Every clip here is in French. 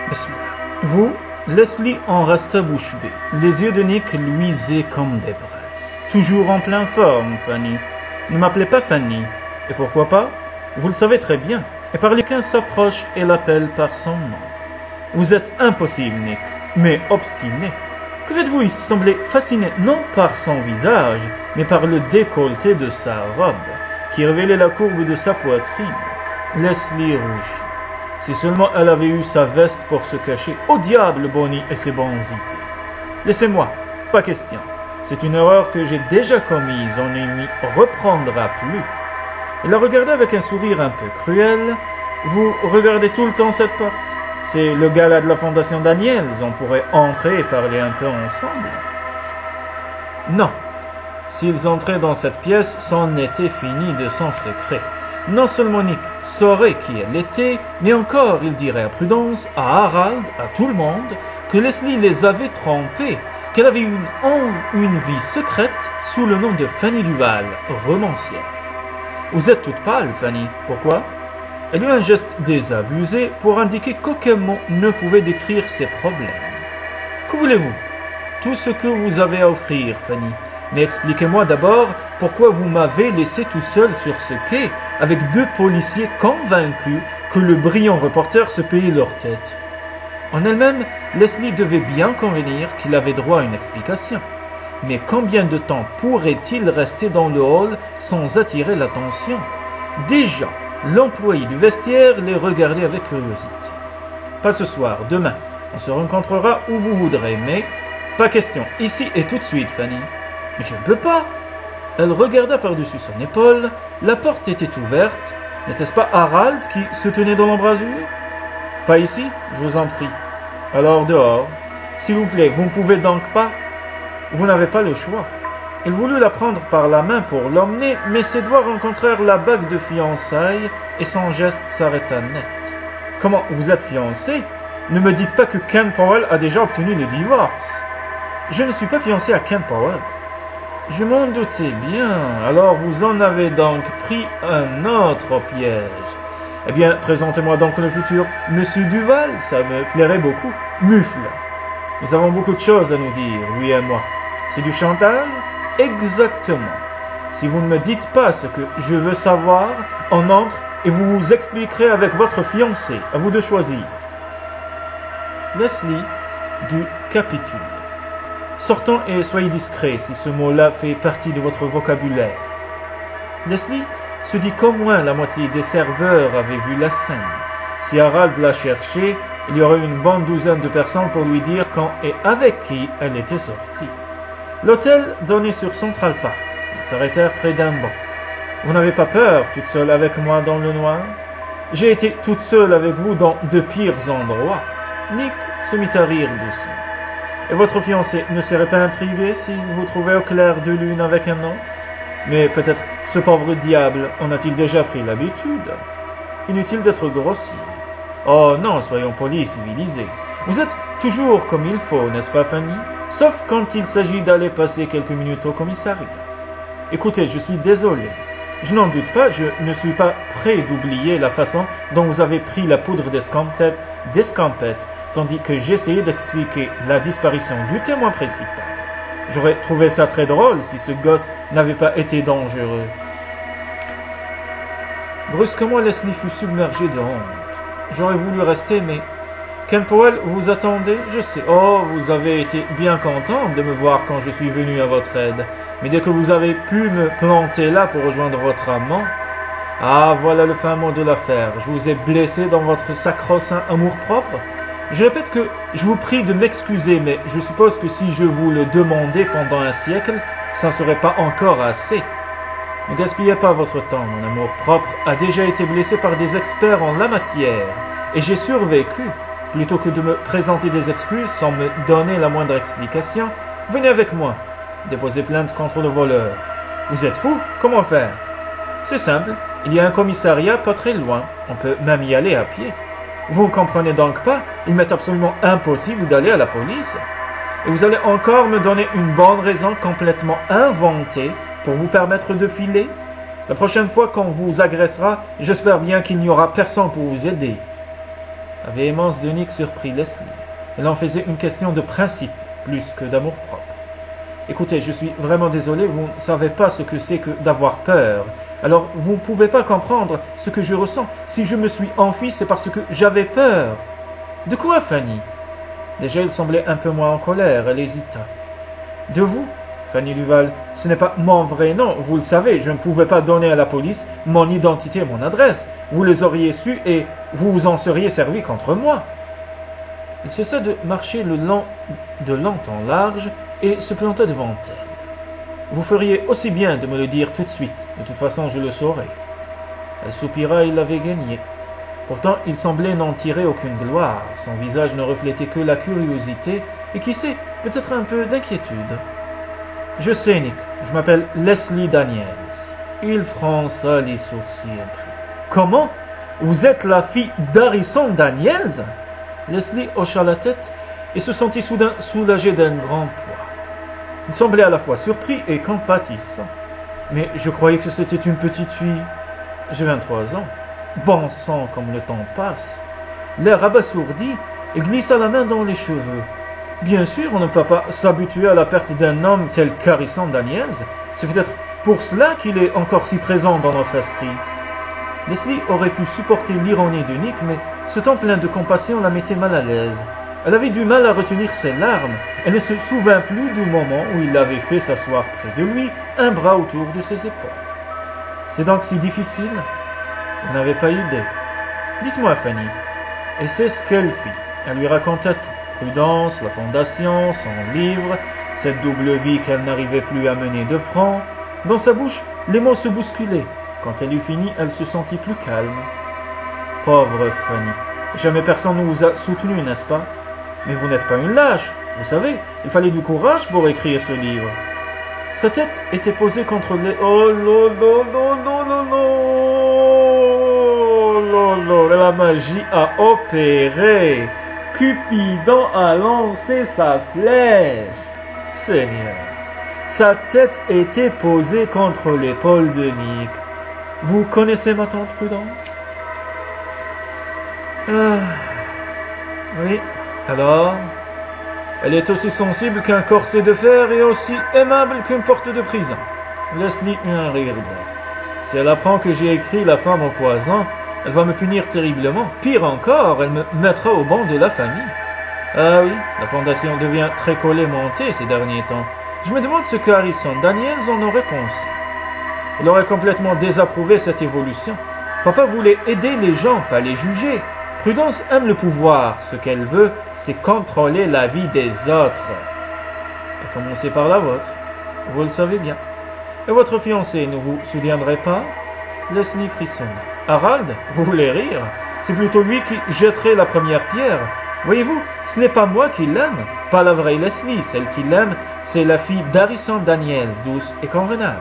Bismillah. Vous, Leslie en resta bouche bée. Les yeux de Nick luisaient comme des braises. Toujours en pleine forme, Fanny. Ne m'appelez pas Fanny. Et pourquoi pas? Vous le savez très bien. Et par lesquels s'approche et l'appelle par son nom. Vous êtes impossible, Nick, mais obstiné. Que faites-vous ici? Semblez fasciné non par son visage, mais par le décolleté de sa robe, qui révélait la courbe de sa poitrine. Leslie rougit. Si seulement elle avait eu sa veste pour se cacher. Au diable, Bonnie et ses bonnes idées. Laissez-moi, pas question. C'est une erreur que j'ai déjà commise, on ne m'y reprendra plus. Il la regardait avec un sourire un peu cruel. Vous regardez tout le temps cette porte? C'est le gala de la Fondation Daniels, on pourrait entrer et parler un peu ensemble. Non. S'ils entraient dans cette pièce, c'en était fini de son secret. Non seulement Nick saurait qui elle était, mais encore il dirait à Prudence, à Harold, à tout le monde, que Leslie les avait trompés, qu'elle avait une vie secrète sous le nom de Fanny Duval, romancière. Vous êtes toute pâle, Fanny. Pourquoi? Elle eut un geste désabusé pour indiquer qu'aucun mot ne pouvait décrire ses problèmes. Que voulez-vous? Tout ce que vous avez à offrir, Fanny. Mais expliquez-moi d'abord pourquoi vous m'avez laissé tout seul sur ce quai avec deux policiers convaincus que le brillant reporter se payait leur tête. En elle-même, Leslie devait bien convenir qu'il avait droit à une explication. Mais combien de temps pourrait-il rester dans le hall sans attirer l'attention? Déjà, l'employé du vestiaire les regardait avec curiosité. Pas ce soir, demain. On se rencontrera où vous voudrez, mais pas question, ici et tout de suite, Fanny. Mais je ne peux pas. Elle regarda par-dessus son épaule. La porte était ouverte. N'était-ce pas Harold qui se tenait dans l'embrasure? Pas ici, je vous en prie. Alors dehors. S'il vous plaît, vous ne pouvez donc pas? Vous n'avez pas le choix. Il voulut la prendre par la main pour l'emmener, mais ses doigts rencontrèrent la bague de fiançailles et son geste s'arrêta net. Comment, vous êtes fiancé? Ne me dites pas que Ken Powell a déjà obtenu le divorce. Je ne suis pas fiancé à Ken Powell. Je m'en doutais bien. Alors vous en avez donc pris un autre piège. Eh bien, présentez-moi donc le futur Monsieur Duval, ça me plairait beaucoup. Mufle. Nous avons beaucoup de choses à nous dire, lui et moi. C'est du chantage? Exactement. Si vous ne me dites pas ce que je veux savoir, on entre et vous vous expliquerez avec votre fiancé. À vous de choisir. Leslie dut capituler. Sortons et soyez discret si ce mot-là fait partie de votre vocabulaire. Leslie se dit qu'au moins la moitié des serveurs avaient vu la scène. Si Harold la cherchait, il y aurait une bonne douzaine de personnes pour lui dire quand et avec qui elle était sortie. L'hôtel donnait sur Central Park. Ils s'arrêtèrent près d'un banc. « Vous n'avez pas peur, toute seule avec moi dans le noir? J'ai été toute seule avec vous dans de pires endroits. » Nick se mit à rire doucement. « Et votre fiancé ne serait pas intrigué s'il vous trouvait au clair de lune avec un autre? Mais peut-être ce pauvre diable en a-t-il déjà pris l'habitude? Inutile d'être grossier. Oh non, soyons polis et civilisés. Vous êtes toujours comme il faut, n'est-ce pas, Fanny? Sauf quand il s'agit d'aller passer quelques minutes au commissariat. Écoutez, je suis désolé. Je n'en doute pas, je ne suis pas prêt d'oublier la façon dont vous avez pris la poudre d'escampette, tandis que j'essayais d'expliquer la disparition du témoin principal. J'aurais trouvé ça très drôle si ce gosse n'avait pas été dangereux. Brusquement, Leslie fut submergée de honte. J'aurais voulu rester, mais... Ken Powell, vous attendez? Je sais. Oh, vous avez été bien content de me voir quand je suis venu à votre aide. Mais dès que vous avez pu me planter là pour rejoindre votre amant... Ah, voilà le fin mot de l'affaire. Je vous ai blessé dans votre sacro-saint amour-propre. Je répète que je vous prie de m'excuser, mais je suppose que si je vous le demandais pendant un siècle, ça ne serait pas encore assez. Ne gaspillez pas votre temps, mon amour-propre a déjà été blessé par des experts en la matière, et j'ai survécu. Plutôt que de me présenter des excuses sans me donner la moindre explication, venez avec moi. Déposez plainte contre le voleur. Vous êtes fou? Comment faire? C'est simple. Il y a un commissariat pas très loin. On peut même y aller à pied. Vous ne comprenez donc pas? Il m'est absolument impossible d'aller à la police. Et vous allez encore me donner une bonne raison complètement inventée pour vous permettre de filer? La prochaine fois qu'on vous agressera, j'espère bien qu'il n'y aura personne pour vous aider. La véhémence de Nick surprit Leslie. Elle en faisait une question de principe, plus que d'amour-propre. Écoutez, je suis vraiment désolé, vous ne savez pas ce que c'est que d'avoir peur. Alors, vous ne pouvez pas comprendre ce que je ressens. Si je me suis enfui, c'est parce que j'avais peur. De quoi, Fanny? Déjà, elle semblait un peu moins en colère. Elle hésita. De vous, Fanny Duval, ce n'est pas mon vrai nom. Vous le savez, je ne pouvais pas donner à la police mon identité et mon adresse. Vous les auriez su et vous vous en seriez servi contre moi. Il cessa de marcher de long en large et se planta devant elle. Vous feriez aussi bien de me le dire tout de suite. De toute façon, je le saurais. Elle soupira, il l'avait gagné. Pourtant, il semblait n'en tirer aucune gloire. Son visage ne reflétait que la curiosité et qui sait, peut-être un peu d'inquiétude. Je sais, Nick. Je m'appelle Leslie Daniels. Il fronça les sourcils impris. Comment? Vous êtes la fille d'Harrison Daniels? Leslie hocha la tête et se sentit soudain soulagé d'un grand poids. Il semblait à la fois surpris et compatissant. Mais je croyais que c'était une petite fille. J'ai 23 ans. Bon sang, comme le temps passe. L'air abasourdi et glissa la main dans les cheveux. Bien sûr, on ne peut pas s'habituer à la perte d'un homme tel qu'Harrison Daniels. C'est peut-être pour cela qu'il est encore si présent dans notre esprit. Leslie aurait pu supporter l'ironie de Nick, mais ce temps plein de compassion la mettait mal à l'aise. Elle avait du mal à retenir ses larmes. Elle ne se souvint plus du moment où il l'avait fait s'asseoir près de lui, un bras autour de ses épaules. C'est donc si difficile? Vous n'avez pas idée. Dites-moi, Fanny. Et c'est ce qu'elle fit. Elle lui raconta tout. Prudence, la fondation, son livre, cette double vie qu'elle n'arrivait plus à mener de front. Dans sa bouche, les mots se bousculaient. Quand elle eut fini, elle se sentit plus calme. Pauvre Fanny. Jamais personne ne vous a soutenu, n'est-ce pas? Mais vous n'êtes pas une lâche. Vous savez, il fallait du courage pour écrire ce livre. Sa tête était posée contre les... Oh non, non, non, non, non, non, non, non, la magie a opéré. Cupidon a lancé sa flèche. Seigneur, sa tête était posée contre l'épaule de Nick. Vous connaissez ma tante Prudence? Oui, alors? Elle est aussi sensible qu'un corset de fer et aussi aimable qu'une porte de prison. Leslie eut un rire bref. Si elle apprend que j'ai écrit La femme au poison, elle va me punir terriblement. Pire encore, elle me mettra au banc de la famille. Ah oui, la fondation devient très collée montée ces derniers temps. Je me demande ce que Harrison Daniels en aurait pensé. Il aurait complètement désapprouvé cette évolution. Papa voulait aider les gens, pas les juger. Prudence aime le pouvoir. Ce qu'elle veut, c'est contrôler la vie des autres. À commencer par la vôtre. Vous le savez bien. Et votre fiancé ne vous soutiendrait pas? Leslie frissonna. Harold, vous voulez rire? C'est plutôt lui qui jetterait la première pierre. Voyez-vous, ce n'est pas moi qui l'aime. Pas la vraie Leslie. Celle qui l'aime, c'est la fille d'Harrison Daniels, douce et convenable.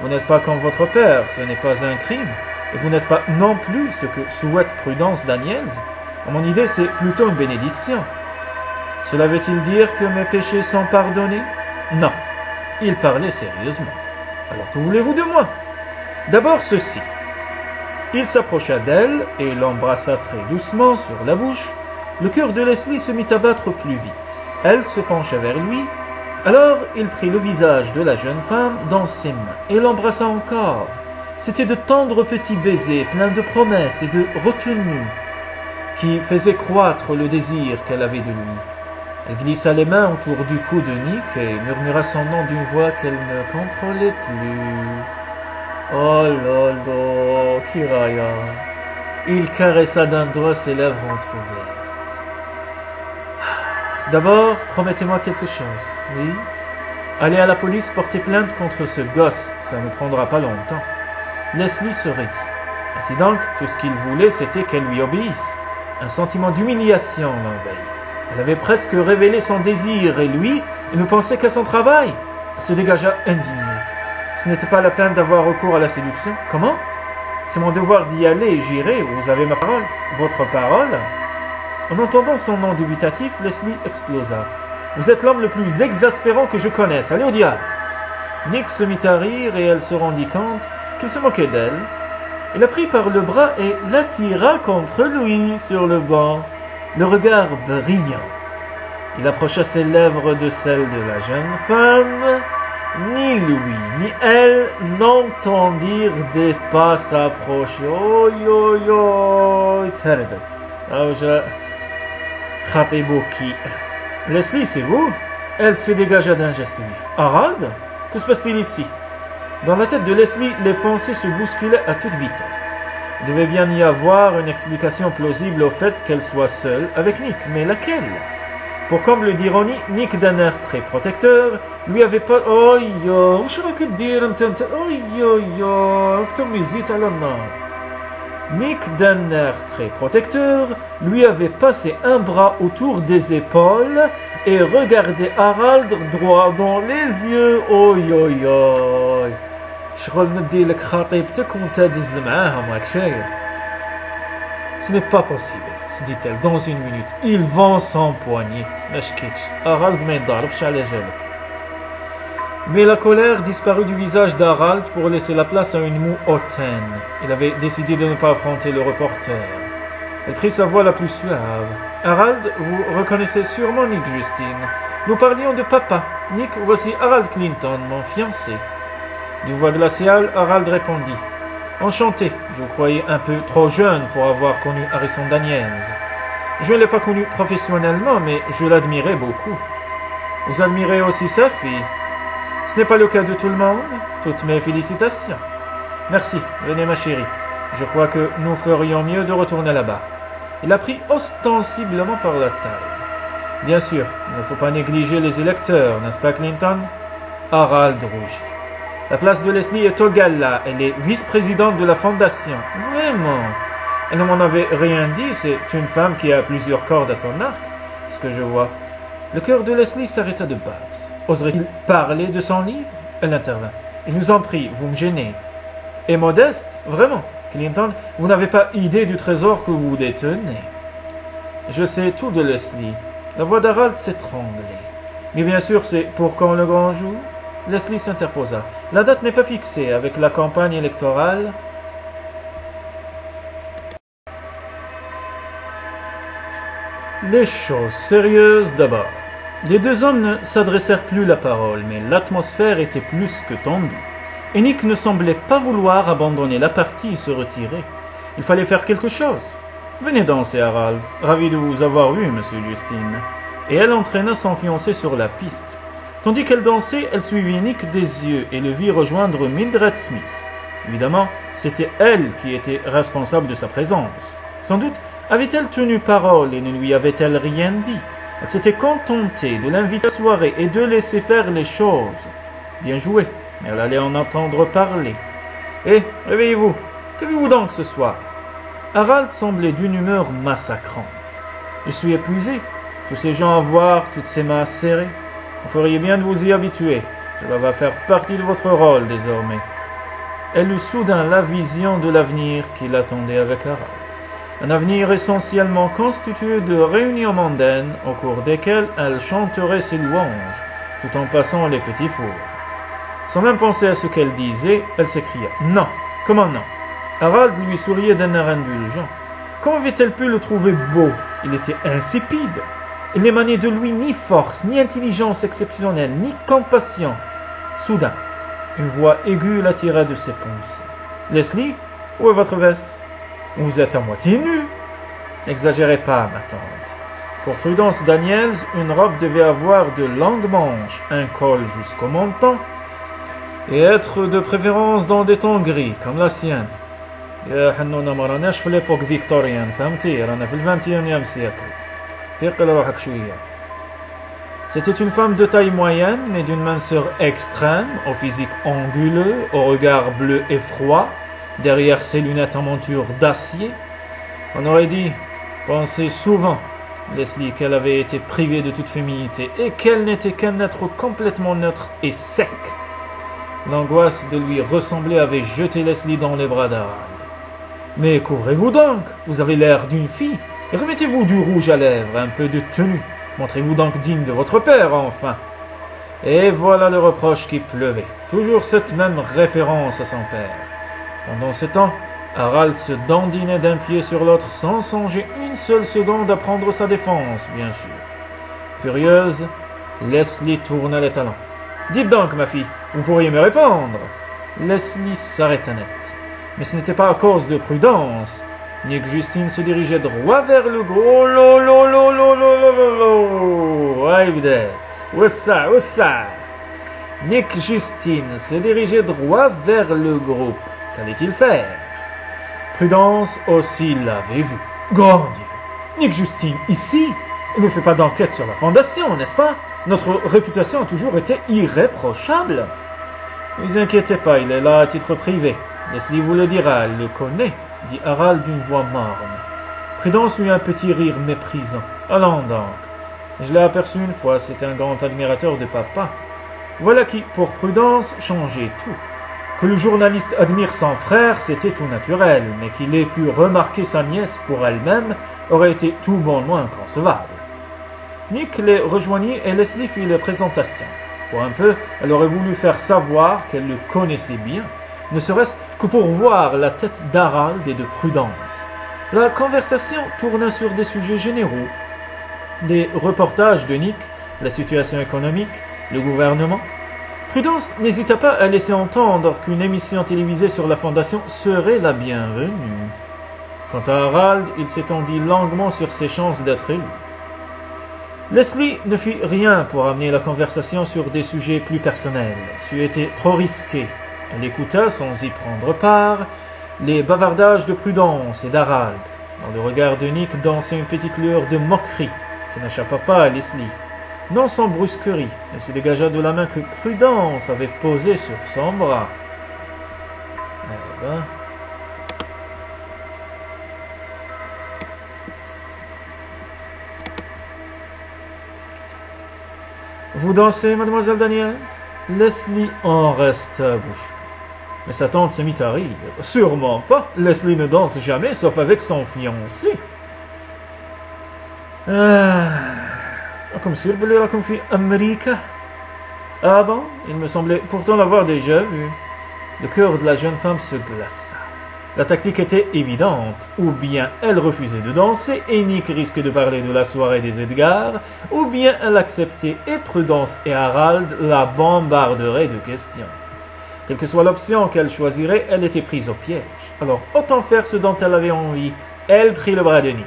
Vous n'êtes pas comme votre père, ce n'est pas un crime. Et vous n'êtes pas non plus ce que souhaite Prudence Daniels. À mon idée, c'est plutôt une bénédiction. Cela veut-il dire que mes péchés sont pardonnés? Non. Il parlait sérieusement. Alors que voulez-vous de moi? D'abord ceci. Il s'approcha d'elle et l'embrassa très doucement sur la bouche. Le cœur de Leslie se mit à battre plus vite. Elle se pencha vers lui. Alors il prit le visage de la jeune femme dans ses mains et l'embrassa encore. C'était de tendres petits baisers pleins de promesses et de retenue qui faisaient croître le désir qu'elle avait de lui. Elle glissa les mains autour du cou de Nick et murmura son nom d'une voix qu'elle ne contrôlait plus. Oh lolo, Kiraya. Il caressa d'un doigt ses lèvres entr'ouvertes. D'abord, promettez-moi quelque chose, oui? Allez à la police porter plainte contre ce gosse, ça ne prendra pas longtemps. Leslie se raidit. Ainsi donc, tout ce qu'il voulait, c'était qu'elle lui obéisse. Un sentiment d'humiliation l'envahit. Elle avait presque révélé son désir, et lui, il ne pensait qu'à son travail. Elle se dégagea indignée. Ce n'était pas la peine d'avoir recours à la séduction. Comment? C'est mon devoir d'y aller et j'irai, vous avez ma parole. Votre parole? En entendant son nom dubitatif, Leslie explosa. Vous êtes l'homme le plus exaspérant que je connaisse. Allez au diable! Nick se mit à rire et elle se rendit compte qu'il se moquait d'elle. Il la prit par le bras et l'attira contre lui sur le banc, le regard brillant. Il approcha ses lèvres de celles de la jeune femme. Ni lui, ni elle n'entendirent des pas s'approcher. Oh yo yo, Leslie, c'est vous? Elle se dégagea d'un geste vif. Harold? Que se passe-t-il ici? Dans la tête de Leslie, les pensées se bousculaient à toute vitesse. Il devait bien y avoir une explication plausible au fait qu'elle soit seule avec Nick, mais laquelle? Pour comble d'ironie, Nick, d'un air très protecteur, lui avait pas... Oh yo, je que dire oh yo yo, Nick, d'un air très protecteur, lui avait passé un bras autour des épaules et regardait Harold droit dans les yeux. Oh yo yo. Ce n'est pas possible, se dit-elle dans une minute. Ils vont s'empoigner. Mais la colère disparut du visage d'Harold pour laisser la place à une moue hautaine. Il avait décidé de ne pas affronter le reporter. Elle prit sa voix la plus suave. Harold, vous reconnaissez sûrement Nick, Justine. Nous parlions de papa. Nick, voici Harold Clinton, mon fiancé. D'une voix glaciale, Harold répondit. Enchanté, je vous croyais un peu trop jeune pour avoir connu Harrison Daniels. Je ne l'ai pas connu professionnellement, mais je l'admirais beaucoup. Vous admirez aussi sa fille. Ce n'est pas le cas de tout le monde. Toutes mes félicitations. Merci, venez ma chérie. Je crois que nous ferions mieux de retourner là-bas. Il la prit ostensiblement par la taille. Bien sûr, il ne faut pas négliger les électeurs, n'est-ce pas Clinton? Harold rougit. La place de Leslie est au gala. Elle est vice-présidente de la fondation. Vraiment? Elle ne m'en avait rien dit. C'est une femme qui a plusieurs cordes à son arc. Ce que je vois. Le cœur de Leslie s'arrêta de battre. Oserait-il parler de son livre? Elle intervint. Je vous en prie, vous me gênez. Et modeste? Vraiment? Clinton, vous n'avez pas idée du trésor que vous détenez. Je sais tout de Leslie. La voix d'Harold s'étranglait. Mais bien sûr, c'est pour quand le grand jour? Leslie s'interposa. La date n'est pas fixée avec la campagne électorale. Les choses sérieuses d'abord. Les deux hommes ne s'adressèrent plus la parole, mais l'atmosphère était plus que tendue. Et Nick ne semblait pas vouloir abandonner la partie et se retirer. Il fallait faire quelque chose. Venez danser, Harold. Ravi de vous avoir vu, monsieur Justine. Et elle entraîna son fiancé sur la piste. Tandis qu'elle dansait, elle suivit Nick des yeux et le vit rejoindre Mildred Smith. Évidemment, c'était elle qui était responsable de sa présence. Sans doute avait-elle tenu parole et ne lui avait-elle rien dit. Elle s'était contentée de l'inviter à la soirée et de laisser faire les choses. Bien joué, mais elle allait en entendre parler. Eh, réveillez-vous. Qu'avez-vous donc ce soir? Harold semblait d'une humeur massacrante. Je suis épuisé. Tous ces gens à voir, toutes ces mains serrées. Vous feriez bien de vous y habituer. Cela va faire partie de votre rôle désormais. Elle eut soudain la vision de l'avenir qui l'attendait avec Harold. Un avenir essentiellement constitué de réunions mondaines au cours desquelles elle chanterait ses louanges, tout en passant les petits fours. Sans même penser à ce qu'elle disait, elle s'écria « Non, comment non ?» Harold lui souriait d'un air indulgent. Comment avait-elle pu le trouver beau? Il était insipide. Il n'émanait de lui ni force, ni intelligence exceptionnelle, ni compassion. Soudain, une voix aiguë l'attira de ses pensées. « Leslie, où est votre veste? Vous êtes à moitié nue. » N'exagérez pas, ma tante. Pour Prudence Daniels, une robe devait avoir de longues manches, un col jusqu'au menton, et être de préférence dans des tons gris, comme la sienne. يا حنونة ما راناش في l'époque victorienne, فهمتي؟ رانا في le 21e siècle. C'était une femme de taille moyenne, mais d'une minceur extrême, au physique anguleux, au regard bleu et froid, derrière ses lunettes en monture d'acier. On aurait dit, pensez souvent, Leslie, qu'elle avait été privée de toute féminité et qu'elle n'était qu'un être complètement neutre et sec. L'angoisse de lui ressembler avait jeté Leslie dans les bras d'Harold. Mais couvrez-vous donc, vous avez l'air d'une fille. Et remettez-vous du rouge à lèvres, un peu de tenue. Montrez-vous donc digne de votre père, enfin. Et voilà le reproche qui pleuvait. Toujours cette même référence à son père. Pendant ce temps, Harald se dandinait d'un pied sur l'autre sans songer une seule seconde à prendre sa défense, bien sûr. Furieuse, Leslie tourna les talons. « Dites donc, ma fille, vous pourriez me répondre !» Leslie s'arrêta net. Mais ce n'était pas à cause de Prudence. Nick Justine se dirigeait droit vers le gros. Oh lo lo lo lo lo lo lo lo. Où ça? Nick Justine se dirigeait droit vers le groupe. Qu'allait-il faire? Prudence aussi l'avait vu. Grand Dieu! Nick Justine, ici? Il ne fait pas d'enquête sur la fondation, n'est-ce pas? Notre réputation a toujours été irréprochable. Ne vous inquiétez pas, il est là à titre privé. Leslie vous le dira, elle le connaît, dit Harald d'une voix morne. Prudence eut un petit rire méprisant. Allons donc. Je l'ai aperçu une fois, c'est un grand admirateur de papa. Voilà qui, pour Prudence, changeait tout. Que le journaliste admire son frère, c'était tout naturel, mais qu'il ait pu remarquer sa nièce pour elle-même aurait été tout bonnement inconcevable. Nick les rejoignit et Leslie fit les présentations. Pour un peu, elle aurait voulu faire savoir qu'elle le connaissait bien, ne serait-ce que pour voir la tête d'Harald et de Prudence. La conversation tourna sur des sujets généraux. Les reportages de Nick, la situation économique, le gouvernement. Prudence n'hésita pas à laisser entendre qu'une émission télévisée sur la fondation serait la bienvenue. Quant à Harald, il s'étendit longuement sur ses chances d'être élu. Leslie ne fit rien pour amener la conversation sur des sujets plus personnels. C'eût été trop risqué. Elle écouta, sans y prendre part, les bavardages de Prudence et d'Harald. Dans le regard de Nick dansait une petite lueur de moquerie qui n'échappa pas à Leslie. Non sans brusquerie, elle se dégagea de la main que Prudence avait posée sur son bras. Eh ben... Vous dansez, mademoiselle Daniels? Leslie en resta bouche bée. Mais sa tante se mit à rire. Sûrement pas. Leslie ne danse jamais, sauf avec son fiancé. Comme si elle voulait comme fille America. Ah bon? Il me semblait pourtant l'avoir déjà vu. Le cœur de la jeune femme se glaça. La tactique était évidente. Ou bien elle refusait de danser et Nick risquait de parler de la soirée des Edgars, ou bien elle acceptait et Prudence et Harald la bombarderaient de questions. Quelle que soit l'option qu'elle choisirait, elle était prise au piège. Alors autant faire ce dont elle avait envie. Elle prit le bras de Nick.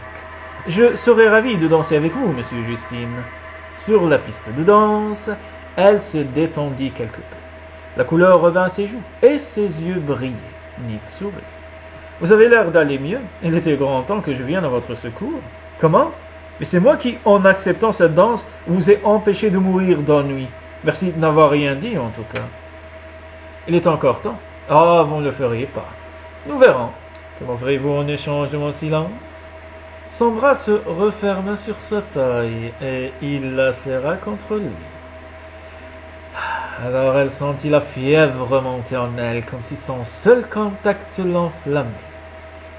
« Je serais ravie de danser avec vous, monsieur Justine. » Sur la piste de danse, elle se détendit quelque peu. La couleur revint à ses joues et ses yeux brillaient. Nick sourit. « Vous avez l'air d'aller mieux. Il était grand temps que je vienne à votre secours. »« Comment? Mais c'est moi qui, en acceptant cette danse, vous ai empêché de mourir d'ennui. Merci de n'avoir rien dit, en tout cas. » Il est encore temps. « Ah, vous ne le feriez pas. Nous verrons. Que m'offrez-vous en échange de mon silence ?» Son bras se referma sur sa taille et il la serra contre lui. Alors elle sentit la fièvre monter en elle comme si son seul contact l'enflammait.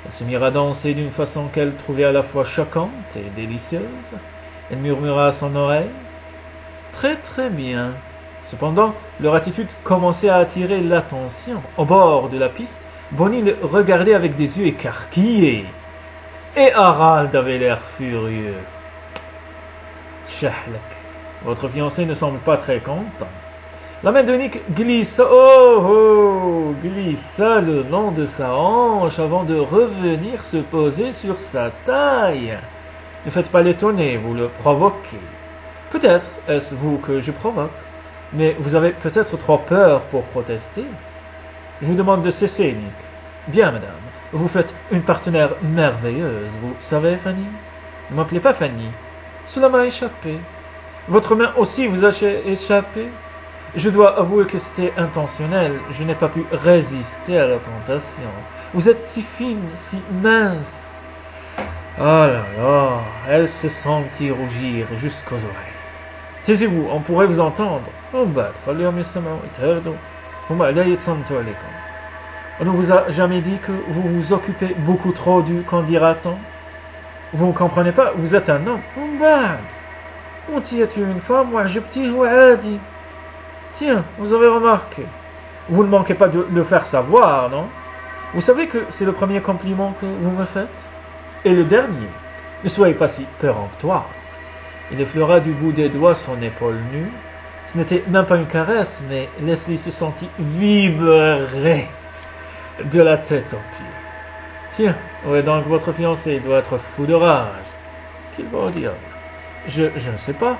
Elle se mit à danser d'une façon qu'elle trouvait à la fois choquante et délicieuse. Elle murmura à son oreille « Très très bien ». Cependant, leur attitude commençait à attirer l'attention. Au bord de la piste, Bonnie le regardait avec des yeux écarquillés. Et Harald avait l'air furieux. « Shahlak, votre fiancé ne semble pas très content. » La main de Nick glissa le long de sa hanche avant de revenir se poser sur sa taille. Ne faites pas l'étonner, vous le provoquez. Peut-être est-ce vous que je provoque, mais vous avez peut-être trop peur pour protester. Je vous demande de cesser, Nick. Bien, madame. Vous faites une partenaire merveilleuse, vous savez, Fanny? Ne m'appelez pas Fanny. Cela m'a échappé. Votre main aussi vous a échappé? Je dois avouer que c'était intentionnel. Je n'ai pas pu résister à la tentation. Vous êtes si fine, si mince. Oh là là, elle se sentit rougir jusqu'aux oreilles. Taisez-vous, on pourrait vous entendre. On ne vous a jamais dit que vous vous occupez beaucoup trop du qu'en dira-t-on? Vous ne comprenez pas, vous êtes un homme. On tient une femme, moi je petit dit. Tiens, vous avez remarqué. Vous ne manquez pas de le faire savoir, non? Vous savez que c'est le premier compliment que vous me faites? Et le dernier. Ne soyez pas si péremptoire. Il effleura du bout des doigts son épaule nue. Ce n'était même pas une caresse, mais Leslie se sentit vibrer de la tête aux pieds. Tiens, où est donc votre fiancé? Il doit être fou de rage. Qu'il va dire? Je ne sais pas.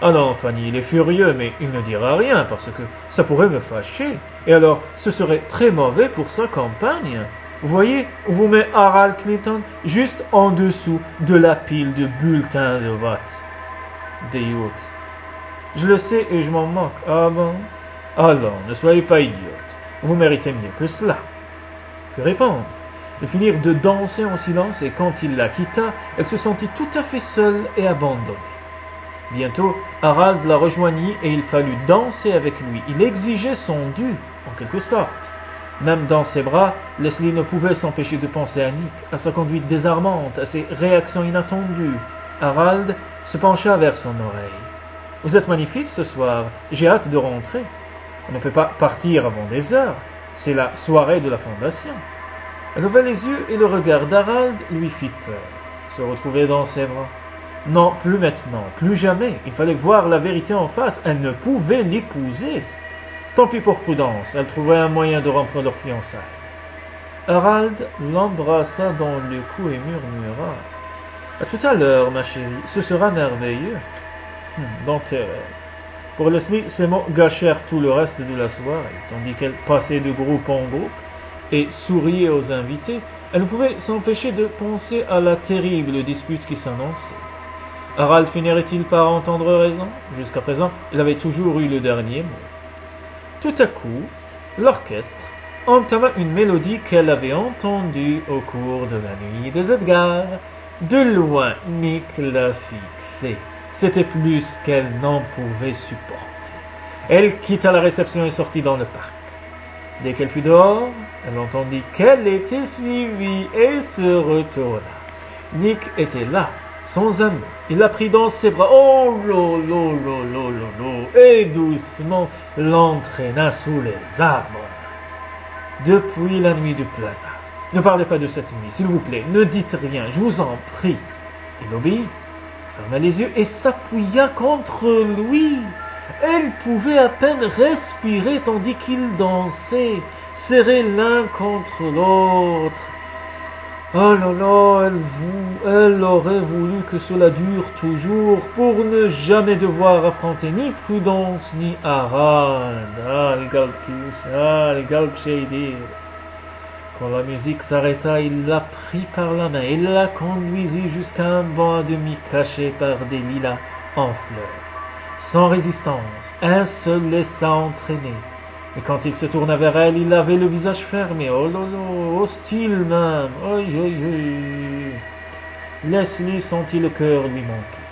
Ah non, Fanny, il est furieux, mais il ne dira rien, parce que ça pourrait me fâcher. Et alors, ce serait très mauvais pour sa campagne. Vous voyez, on vous met Harold Clinton juste en dessous de la pile de bulletins de vote des youths. Je le sais et je m'en moque. Ah bon? Alors, ne soyez pas idiote. Vous méritez mieux que cela. Que répondre? Ils finirent de danser en silence et quand il la quitta, elle se sentit tout à fait seule et abandonnée. Bientôt, Harold la rejoignit et il fallut danser avec lui. Il exigeait son dû, en quelque sorte. Même dans ses bras, Leslie ne pouvait s'empêcher de penser à Nick, à sa conduite désarmante, à ses réactions inattendues. Harold se pencha vers son oreille. « Vous êtes magnifique ce soir, j'ai hâte de rentrer. On ne peut pas partir avant des heures, c'est la soirée de la fondation. » Elle leva les yeux et le regard d'Harold lui fit peur. Se retrouver dans ses bras. Non, plus maintenant, plus jamais. Il fallait voir la vérité en face. Elle ne pouvait l'épouser. Tant pis pour Prudence, elle trouvait un moyen de rompre leur fiançailles. Harold l'embrassa dans le cou et murmura « À tout à l'heure, ma chérie, ce sera merveilleux. » Dans tes rêves. Pour Leslie, ces mots gâchèrent tout le reste de la soirée, tandis qu'elle passait de groupe en groupe et souriait aux invités, elle ne pouvait s'empêcher de penser à la terrible dispute qui s'annonçait. Harold finirait-il par entendre raison? Jusqu'à présent, il avait toujours eu le dernier mot. Tout à coup, l'orchestre entama une mélodie qu'elle avait entendue au cours de la nuit des Edgars. De loin, Nick la fixait. C'était plus qu'elle n'en pouvait supporter. Elle quitta la réception et sortit dans le parc. Dès qu'elle fut dehors, elle entendit qu'elle était suivie et se retourna. Nick était là, sans un mot. Il la prit dans ses bras, oh lolo, lolo, lolo, et doucement l'entraîna sous les arbres. Depuis la nuit du plaza. Ne parlez pas de cette nuit, s'il vous plaît, ne dites rien, je vous en prie. Il obéit, ferma les yeux et s'appuya contre lui. Elle pouvait à peine respirer tandis qu'ils dansaient, serrés l'un contre l'autre. Oh là là, elle aurait voulu que cela dure toujours pour ne jamais devoir affronter ni Prudence ni Harold. Ah, le galp shady. Quand la musique s'arrêta, il la prit par la main et la conduisit jusqu'à un banc à demi caché par des lilas en fleurs. Sans résistance, elle se laissa entraîner. Et quand il se tourna vers elle, il avait le visage fermé. Oh là là, hostile même. Aïe aïe aïe. Leslie sentit le cœur lui manquer.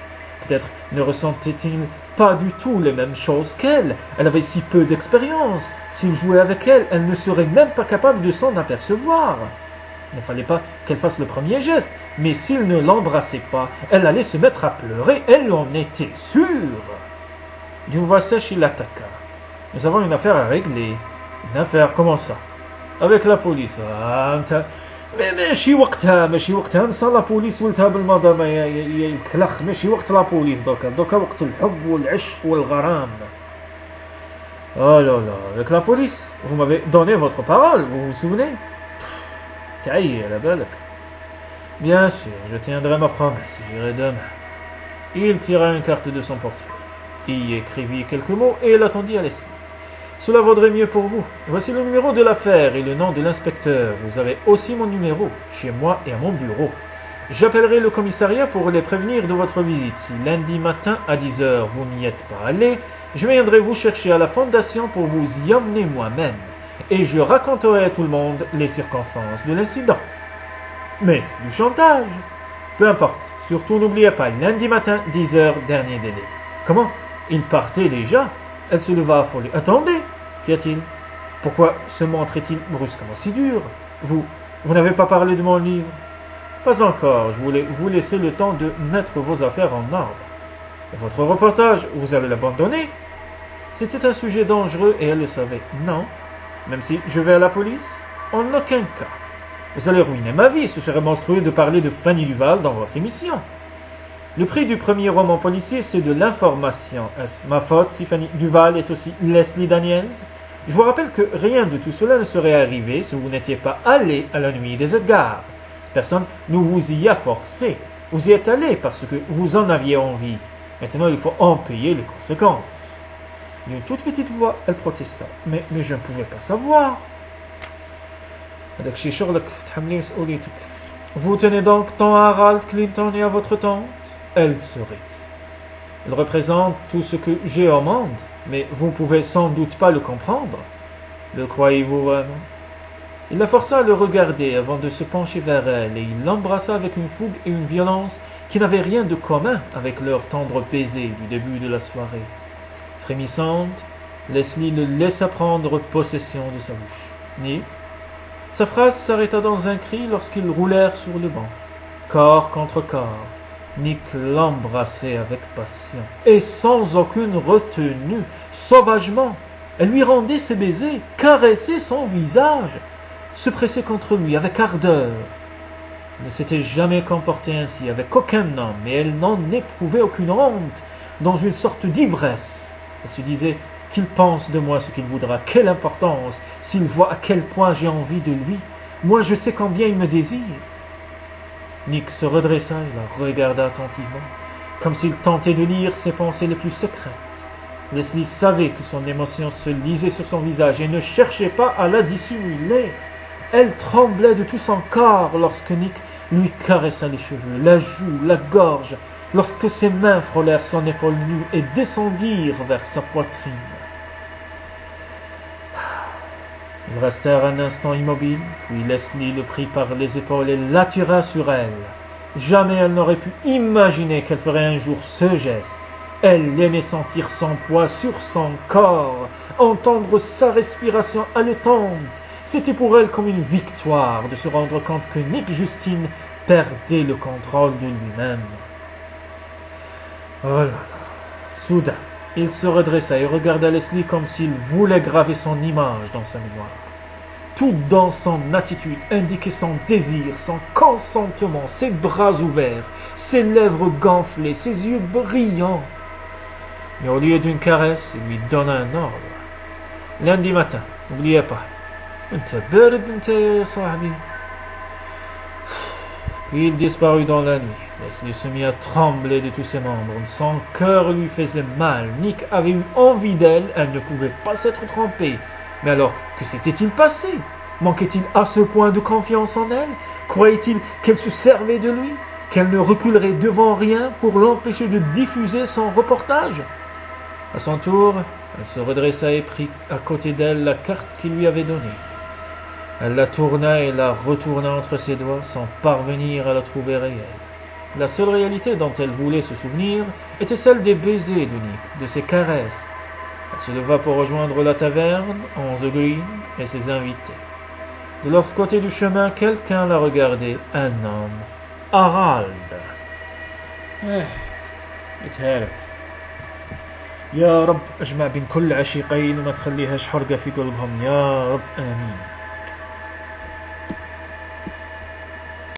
Peut-être ne ressentait-il pas du tout les mêmes choses qu'elle. Elle avait si peu d'expérience. S'il jouait avec elle, elle ne serait même pas capable de s'en apercevoir. Il ne fallait pas qu'elle fasse le premier geste, mais s'il ne l'embrassait pas, elle allait se mettre à pleurer. Elle en était sûre. D'une voix sèche, il l'attaqua. « Nous avons une affaire à régler. »« Une affaire, comment ça ?»« Avec la police. »« Mais ماشي وقتها نسى la police ولتها بالماضي ما يكلخ ماشي وقت la police دوكا وقت الحب والعشق والغرام. » Oh là là, avec la police? Vous m'avez donné votre parole, vous vous souvenez? Taïe, la belle. Bien sûr, je tiendrai ma promesse, j'irai demain. Il tira une carte de son portefeuille. Il y écrivit quelques mots et l'attendit à Leslie. Cela vaudrait mieux pour vous. Voici le numéro de l'affaire et le nom de l'inspecteur. Vous avez aussi mon numéro, chez moi et à mon bureau. J'appellerai le commissariat pour les prévenir de votre visite. Si lundi matin à 10h vous n'y êtes pas allé, je viendrai vous chercher à la fondation pour vous y emmener moi-même. Et je raconterai à tout le monde les circonstances de l'incident. Mais c'est du chantage. Peu importe. Surtout n'oubliez pas, lundi matin, 10h, dernier délai. Comment? Il partait déjà? Elle se leva affolée. Attendez! Qu'y a-t-il? Pourquoi se montrait-il brusquement si dur? Vous n'avez pas parlé de mon livre? Pas encore. Je voulais vous laisser le temps de mettre vos affaires en ordre. Et votre reportage, vous allez l'abandonner? C'était un sujet dangereux et elle le savait. Non. Même si je vais à la police? En aucun cas. Vous allez ruiner ma vie, ce serait monstrueux de parler de Fanny Duval dans votre émission. Le prix du premier roman policier, c'est de l'information. Est-ce ma faute si Fanny Duval est aussi Leslie Daniels? Je vous rappelle que rien de tout cela ne serait arrivé si vous n'étiez pas allé à la nuit des Edgars. Personne ne vous y a forcé. Vous y êtes allé parce que vous en aviez envie. Maintenant, il faut en payer les conséquences. D'une toute petite voix, elle protesta. Mais je ne pouvais pas savoir. Vous tenez donc tant à Harold Clinton et à votre tante? Elle sourit. Il représente tout ce que j'ai au monde, mais vous pouvez sans doute pas le comprendre. Le croyez-vous vraiment? Il la força à le regarder avant de se pencher vers elle, et il l'embrassa avec une fougue et une violence qui n'avaient rien de commun avec leur tendre baiser du début de la soirée. Frémissante, Leslie le laissa prendre possession de sa bouche. Nick? Sa phrase s'arrêta dans un cri lorsqu'ils roulèrent sur le banc. Corps contre corps, Nick l'embrassait avec passion, et sans aucune retenue, sauvagement. Elle lui rendait ses baisers, caressait son visage, se pressait contre lui avec ardeur. Elle ne s'était jamais comportée ainsi avec aucun homme, et elle n'en éprouvait aucune honte, dans une sorte d'ivresse. Elle se disait: qu'il pense de moi ce qu'il voudra, quelle importance, s'il voit à quel point j'ai envie de lui, moi je sais combien il me désire. Nick se redressa et la regarda attentivement, comme s'il tentait de lire ses pensées les plus secrètes. Leslie savait que son émotion se lisait sur son visage et ne cherchait pas à la dissimuler. Elle tremblait de tout son corps lorsque Nick lui caressa les cheveux, la joue, la gorge, lorsque ses mains frôlèrent son épaule nue et descendirent vers sa poitrine. Ils restèrent un instant immobiles, puis Leslie le prit par les épaules et l'attira sur elle. Jamais elle n'aurait pu imaginer qu'elle ferait un jour ce geste. Elle aimait sentir son poids sur son corps, entendre sa respiration haletante. C'était pour elle comme une victoire de se rendre compte que Nick Justine perdait le contrôle de lui-même. Oh là là. Soudain, il se redressa et regarda Leslie comme s'il voulait graver son image dans sa mémoire. Tout dans son attitude indiquait son désir, son consentement, ses bras ouverts, ses lèvres gonflées, ses yeux brillants. Mais au lieu d'une caresse, il lui donna un ordre. Lundi matin, n'oubliez pas. Puis il disparut dans la nuit. Leslie se mit à trembler de tous ses membres. Son cœur lui faisait mal. Nick avait eu envie d'elle. Elle ne pouvait pas s'être trompée. Mais alors, que s'était-il passé? Manquait-il à ce point de confiance en elle? Croyait-il qu'elle se servait de lui? Qu'elle ne reculerait devant rien pour l'empêcher de diffuser son reportage? À son tour, elle se redressa et prit à côté d'elle la carte qu'il lui avait donnée. Elle la tourna et la retourna entre ses doigts sans parvenir à la trouver réelle. La seule réalité dont elle voulait se souvenir était celle des baisers de Nick, de ses caresses. Elle se leva pour rejoindre la taverne, on the Green, et ses invités. De l'autre côté du chemin, quelqu'un la regardait, un homme. Harald. اتهالت. يا رب اجمع بين كل عشيقين وما تخليهاش حرقة في قلبهم، يا رب آمين.